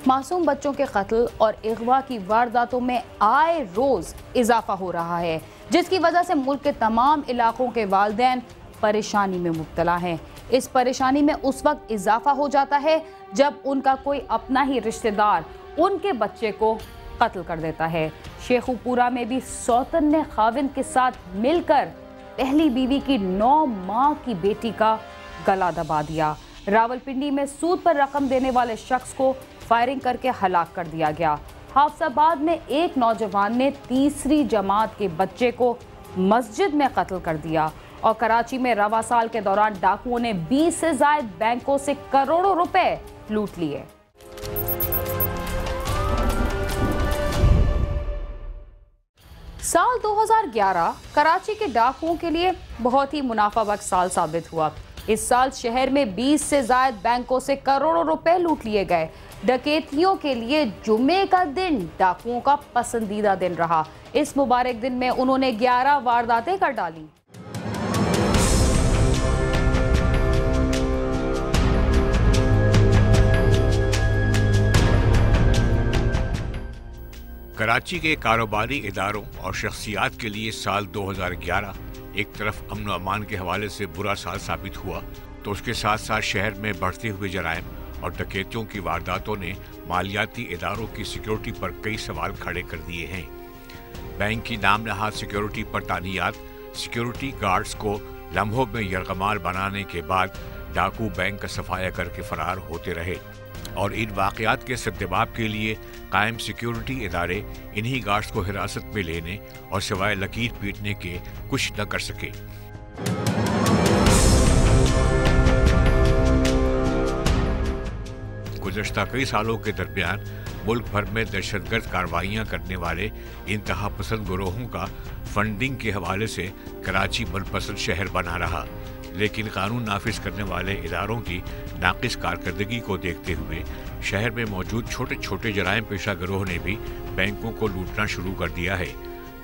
मासूम बच्चों के कत्ल और अगवा की वारदातों में आए रोज इजाफा हो रहा है, जिसकी वजह से मुल्क के तमाम इलाकों के वालिदैन परेशानी में मुब्तला हैं। इस परेशानी में उस वक्त इजाफा हो जाता है जब उनका कोई अपना ही रिश्तेदार उनके बच्चे को कत्ल कर देता है। शेखुपुरा में भी सौतन ने खाविंद के साथ मिलकर पहली बीवी की 9 माह की बेटी का गला दबा दिया। रावलपिंडी में सूद पर रकम देने वाले शख्स को फायरिंग करके हलाक कर दिया गया। हाफसाबाद में एक नौजवान ने तीसरी जमात के बच्चे को मस्जिद में कत्ल कर दिया और कराची में रवा साल के दौरान डाकुओं ने 20 से ज्यादा बैंकों से करोड़ों रुपए लूट लिए। साल 2011 कराची के डाकुओं के लिए बहुत ही मुनाफा बख्श साल साबित हुआ। इस साल शहर में 20 से ज्यादा बैंकों से करोड़ों रुपए लूट लिए गए। डकैतियों के लिए जुमे का दिन डाकुओं का पसंदीदा दिन रहा। इस मुबारक दिन में उन्होंने 11 वारदातें कर डाली। कराची के कारोबारी इदारों और शख्सियात के लिए साल 2011 एक तरफ अमन व अमान के हवाले से बुरा साल साबित हुआ, तो उसके साथ साथ शहर में बढ़ते हुए जराइम और डकैतियों की वारदातों ने मालियाती इदारों की सिक्योरिटी पर कई सवाल खड़े कर दिए हैं। बैंक की नाम नहाद सिक्योरिटी पर तानियात, सिक्योरिटी गार्ड्स को लम्हों में यरगमाल बनाने के बाद डाकू बैंक का सफाया करके फरार होते रहे और इन वाक़यात के सद्दबाब के लिए कायम सिक्योरिटी इदारे इन्हीं गार्ड्स को हिरासत में लेने और सिवाय लकीर पीटने के कुछ न कर सके। गुज़श्ता कई सालों के दरमियान मुल्क भर में दहशतगर्द कार्रवाइयाँ करने वाले इंतहा पसंद गिरोहों का फंडिंग के हवाले से कराची मनपसंद शहर बना रहा, लेकिन कानून नाफिज करने वाले इदारों की नाकिस कारकर्दगी को देखते हुए शहर में मौजूद छोटे छोटे जराइम पेशा गिरोह ने भी बैंकों को लूटना शुरू कर दिया है।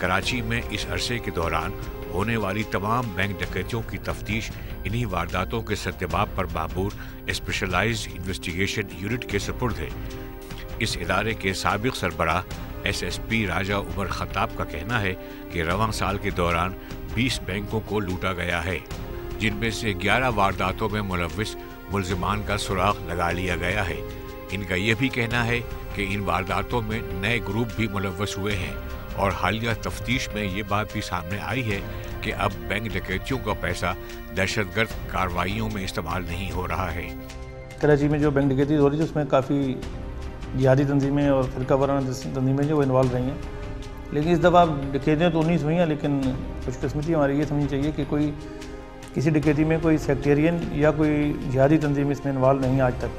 कराची में इस अरसे के दौरान होने वाली तमाम बैंक डकैतियों की तफ्तीश इन्हीं वारदातों के सद्दबाब पर मामूर स्पेशलाइज्ड इन्वेस्टिगेशन यूनिट के सुपुर्द है। इस इदारे के साबिक सरबराह SSP राजा उमर खत्ताब का कहना है कि रवां साल के दौरान 20 बैंकों को लूटा गया है, जिनमें से 11 वारदातों में मुलव्विस मुल्जिमान का सुराग लगा लिया गया है। इनका यह भी कहना है कि इन वारदातों में नए ग्रुप भी मुलव्वस हुए हैं और हालिया तफ्तीश में ये बात भी सामने आई है कि अब बैंक डकैतियों का पैसा दहशतगर्द कार्रवाइयों में इस्तेमाल नहीं हो रहा है। कराची में जो बैंक डकैती हो रही है उसमें काफ़ी जिहादी तंजीमें और फिरका वाराना तंजीमें जो वो इन्वॉल्व रही हैं, लेकिन इस दफ़ा डकैतियाँ तो 19 हुई हैं, लेकिन खुशकिस्मती हमारी ये समझनी चाहिए कि कोई किसी डकैती में कोई सेक्टेरियन या कोई जिहादी तंजीम इसमें इन्वॉल्व नहीं आज तक,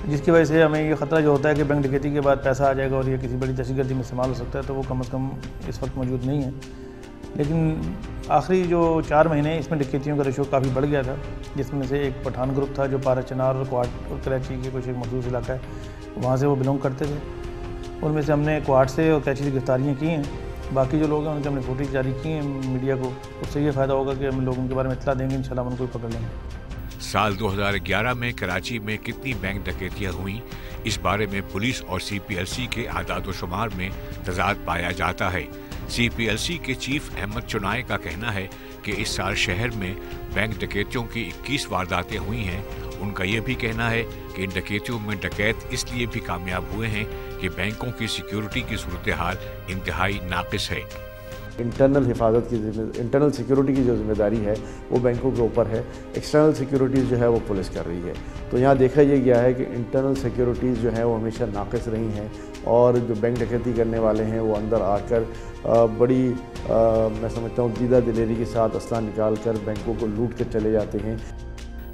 जिसकी वजह से हमें ये ख़तरा जो होता है कि बैंक डकैती के बाद पैसा आ जाएगा और ये किसी बड़ी दहशतगर्दी में इस्तेमाल हो सकता है, तो वो कम से कम इस वक्त मौजूद नहीं है। लेकिन आखिरी जो 4 महीने इसमें डकैतियों का रेशो काफ़ी बढ़ गया था, जिसमें से एक पठान ग्रुप था जो पारा चनार और क्वाड और कराची के कुछ एक मखसूस इलाका है, वहाँ से वो बिलोंग करते थे। उनमें से हमने क्वाड से और कराची से गिरफ्तारियाँ की हैं। बाकी जो लोग हैं उनके हमने फुटेज जारी की हैं मीडिया को, उससे ये फ़ायदा होगा कि हम लोग उनके बारे में इत्तला देंगे, इंशाल्लाह उनको पकड़ लेंगे। साल 2011 में कराची में कितनी बैंक डकैतियाँ हुई, इस बारे में पुलिस और CPLC के आदाद व शुमार में तजाद पाया जाता है। CPLC के चीफ अहमद चुनाय का कहना है कि इस साल शहर में बैंक डकैतियों की 21 वारदातें हुई हैं। उनका यह भी कहना है कि इन डकैतियों में डकैत इसलिए भी कामयाब हुए हैं कि बैंकों की सिक्योरिटी की सूरत हाल इंतहाई नाकिस है। इंटरनल हिफाजत की इंटरनल सिक्योरिटी की जो जिम्मेदारी है वो बैंकों के ऊपर है, एक्सटर्नल सिक्योरिटीज़ जो है वो पुलिस कर रही है। तो यहाँ देखा ये गया है कि इंटरनल सिक्योरिटीज़ जो है वो हमेशा नाकिस रही हैं और जो बैंक डकैती करने वाले हैं वो अंदर आकर बड़ी मैं समझता हूँ दीदा दिलेरी के साथ असला निकाल कर बैंकों को लूट कर चले जाते हैं।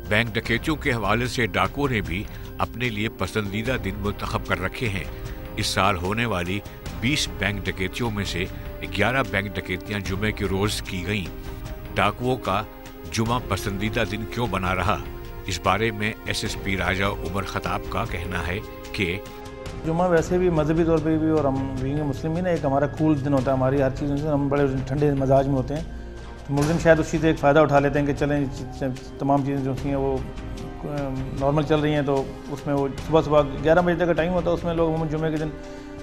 बैंक डकैतियों के हवाले से डाकुओं ने भी अपने लिए पसंदीदा दिन मुंतखब कर रखे हैं। इस साल होने वाली 20 बैंक डकैतियों में से 11 बैंक डकैतियां जुमे के रोज की गईं। डाकुओं का जुमा पसंदीदा दिन क्यों बना रहा, इस बारे में SSP राजा उमर खत्ताब का कहना है कि जुमा वैसे भी मजहबी तौर पे भी और हम बीइंग मुस्लिम भी ना एक हमारा कूल दिन होता है, हमारी हर चीज़ से हम बड़े ठंडे मजाज में होते हैं। तो मुस्लिम शायद उस चीज़ से एक फ़ायदा उठा लेते हैं कि चलें तमाम चीज़ें जो हैं वो नॉर्मल चल रही हैं, तो उसमें वो सुबह 11 बजे तक का टाइम होता है, उसमें लोग जुमे के दिन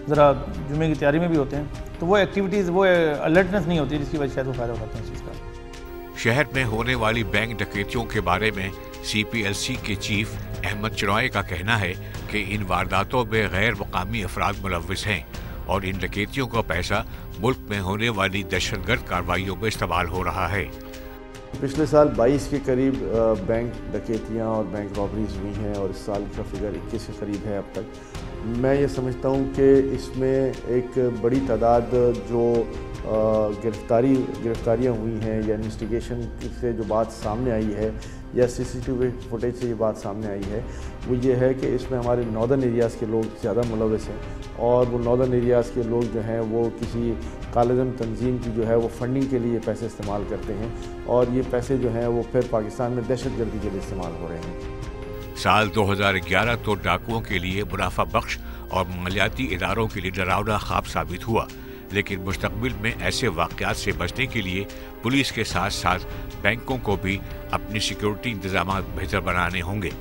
ज़रा जुमे की तैयारी में भी होते हैं, तो वो एक्टिविटीज़, वो अलर्टनेस नहीं होती, जिसकी वजह से शायद वो फ़ायदा उठाते हैं इस चीज़ का। शहर में होने वाली बैंक डकैतियों के बारे में CPLC के चीफ अहमद चरॉय का कहना है कि इन वारदातों में गैर मुकामी अफराद मुलव्विस हैं और इन डकैतियों का पैसा मुल्क में होने वाली दहशतगर्द कार्रवाइयों में इस्तेमाल हो रहा है। पिछले साल 22 के करीब बैंक डकैतियाँ और बैंक रॉबरीज हुई हैं और इस साल का फिगर 21 के करीब है अब तक। मैं ये समझता हूँ कि इसमें एक बड़ी तादाद जो गिरफ्तारियाँ हुई हैं या इन्वेस्टिगेशन से जो बात सामने आई है या CCTV फुटेज से ये बात सामने आई है, वो ये है कि इसमें हमारे नॉर्दर्न एरियाज़ के लोग ज़्यादा मुलव्विस हैं और वो नॉर्दर्न एरियाज़ के लोग जो हैं वो किसी कालेदम तंजीम की जो है वो फंडिंग के लिए पैसे इस्तेमाल करते हैं और ये पैसे जो हैं वो फिर पाकिस्तान में दहशतगर्दी के लिए इस्तेमाल हो रहे हैं। साल 2011 तो डाकुओं के लिए मुनाफा बख्श और मालियाती इदारों के लिए डरावना ख्वाब साबित हुआ, लेकिन मुस्तकबिल में ऐसे वाक़यात से बचने के लिए पुलिस के साथ साथ बैंकों को भी अपनी सिक्योरिटी इंतजाम बेहतर बनाने होंगे।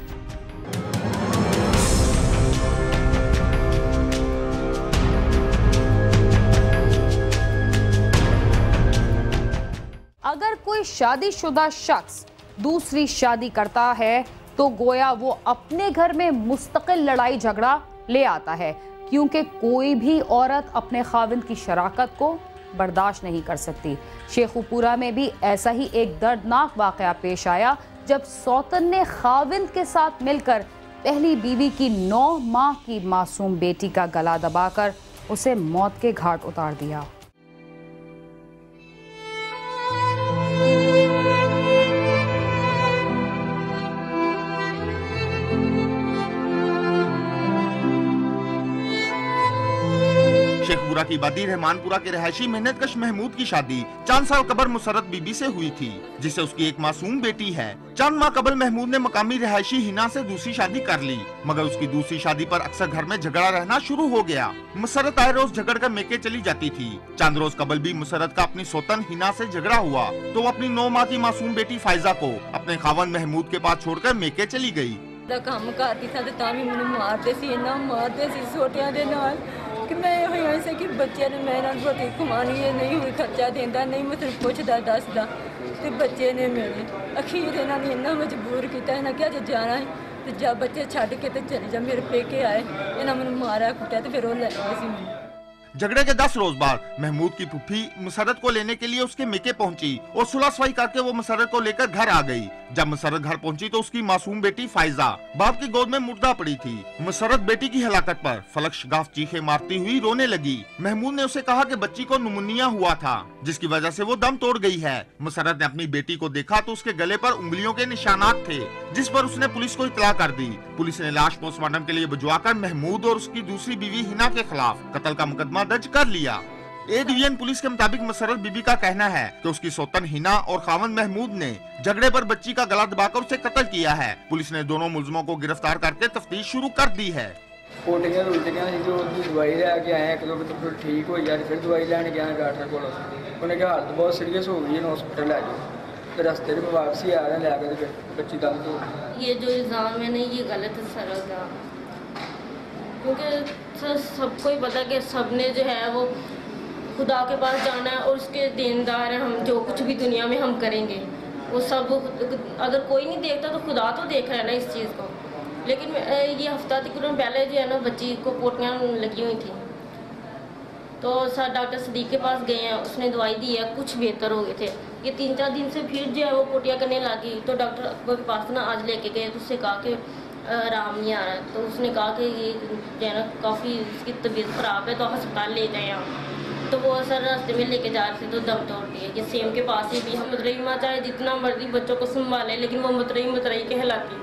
अगर कोई शादीशुदा शख्स दूसरी शादी करता है तो गोया वो अपने घर में मुस्तकिल लड़ाई झगड़ा ले आता है, क्योंकि कोई भी औरत अपने खाविंद की शराकत को बर्दाश्त नहीं कर सकती। शेखुपुरा में भी ऐसा ही एक दर्दनाक वाकया पेश आया जब सौतन ने खाविंद के साथ मिलकर पहली बीवी की 9 माह की मासूम बेटी का गला दबाकर उसे मौत के घाट उतार दिया। शेखपुरा की बदी रहमानपुरा के रहायशी मेहनतकश महमूद की शादी चंद साल कबल मुसरत बीबी से हुई थी, जिसे उसकी एक मासूम बेटी है। चंद माह कबल महमूद ने मकामी रहायशी हिना से दूसरी शादी कर ली, मगर उसकी दूसरी शादी पर अक्सर घर में झगड़ा रहना शुरू हो गया। मुसरत आए रोज झगड़ कर मेके चली जाती थी। चंद रोज कबल भी मुसरत का अपनी सौतन हिना से झगड़ा हुआ तो वो अपनी 9 माह की मासूम बेटी फायजा को अपने खावन महमूद के पास छोड़कर मेके चली गई। काम करती था तो तां भी मैनूं मारते सी, इन्ना मारते सी छोटियां दे नाल कि मैं ऐसे कि बच्चे ने मेरा रोटी खवानी है, नहीं हुई खर्चा देंदा, नहीं मतलब पुछदा दसदा, ते बच्चे ने मेरे अखीर इन्होंने इन्ना मजबूर किया, इन्हें क्या जे जाना है तो जा बच्चे छड्ड के ते चले जा। मेरे पेके आए, इन्हें मैनूं मारा कुटिया ते फिर वो ले गए सी मैनूं। झगड़े के 10 रोज बाद महमूद की फुफ्फी मुसरत को लेने के लिए उसके मेके पहुंची और सुलह सफाई करके वो मुसरत को लेकर घर आ गई। जब मुसरत घर पहुंची तो उसकी मासूम बेटी फायजा बाप की गोद में मुर्दा पड़ी थी। मुसरत बेटी की हलाकत पर फलक शगाफ चीखे मारती हुई रोने लगी। महमूद ने उसे कहा कि बच्ची को निमोनिया हुआ था, जिसकी वजह से वो दम तोड़ गई है। मुसरत ने अपनी बेटी को देखा तो उसके गले पर उंगलियों के निशानात थे, जिस पर उसने पुलिस को इत्तला कर दी। पुलिस ने लाश पोस्टमार्टम के लिए भिजवाकर महमूद और उसकी दूसरी बीवी हिना के खिलाफ कत्ल का मुकदमा दर्ज कर लिया। ए डिवीजन पुलिस के मुताबिक मुसरत बीबी का कहना है कि उसकी सौतन हिना और खावन महमूद ने झगड़े पर बच्ची का गला दबाकर उसे कत्ल किया है। पुलिस ने दोनों मुलजिमों को गिरफ्तार करके तफ्तीश शुरू कर दी है। पोटियां उल्टियां जो दवाई लैके आए, एक दो तो ठीक हो गया, फिर दवाई लैने गया डॉक्टर को, उन्हें कहा हालत बहुत सीरियस हो गई है, हॉस्पिटल ले जाओ। फिर रास्ते में वापसी आ रहे हैं लैकर बच्ची दम तो। ये जो इल्ज़ाम है ना ये गलत है सर का, क्योंकि सर सबको ही पता कि सबने जो है वो खुदा के पास जाना है और उसके देनदार हैं हम। जो कुछ भी दुनिया में हम करेंगे वो सब अगर कोई नहीं देखता तो खुदा तो देख रहा है ना इस चीज़ को। लेकिन ये हफ्ता तकरीबन पहले जो है ना बच्ची को पोटियाँ लगी हुई थी, तो सर डॉक्टर सदीक के पास गए हैं, उसने दवाई दी है, कुछ बेहतर हो गए थे। ये 3-4 दिन से फिर जो है वो पोटियाँ करने लगी, तो डॉक्टर अकबर के पास ना आज लेके गए तो उससे कहा कि आराम नहीं आ रहा है, तो उसने कहा कि ये जो है ना काफ़ी इसकी तबीयत ख़राब है तो अस्पताल ले जाए आप। तो वो सर रास्ते में लेके जा रहे थे तो दम तोड़ दिए। ये सेम के पास ही भी हम मतरई माँ चाहे जितना मर्जी बच्चों को संभाले, लेकिन वो मतरई कहलाती,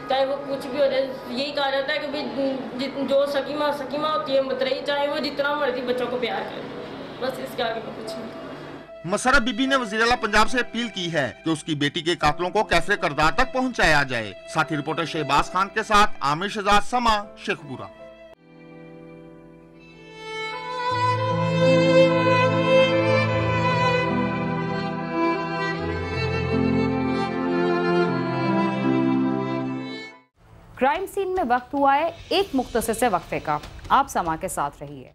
चाहे वो कुछ भी हो जाए। यही कहा जाता है कि भाई जो सकी माँ होती है मतरई, चाहे वो जितना मर्जी बच्चों को प्यार करे, बस इसके आगे को कुछ नहीं। मुसरत बीबी ने वज़ीर-ए-आला पंजाब से अपील की है कि उसकी बेटी के कातलों को कैफे करदार तक पहुंचाया जाए। साथी रिपोर्टर शहबाज खान के साथ आमिर शहजाद, समा, शेखपुरा। क्राइम सीन में वक्त हुआ है एक मुख्तसर से वक्फे का। आप समा के साथ रहिए।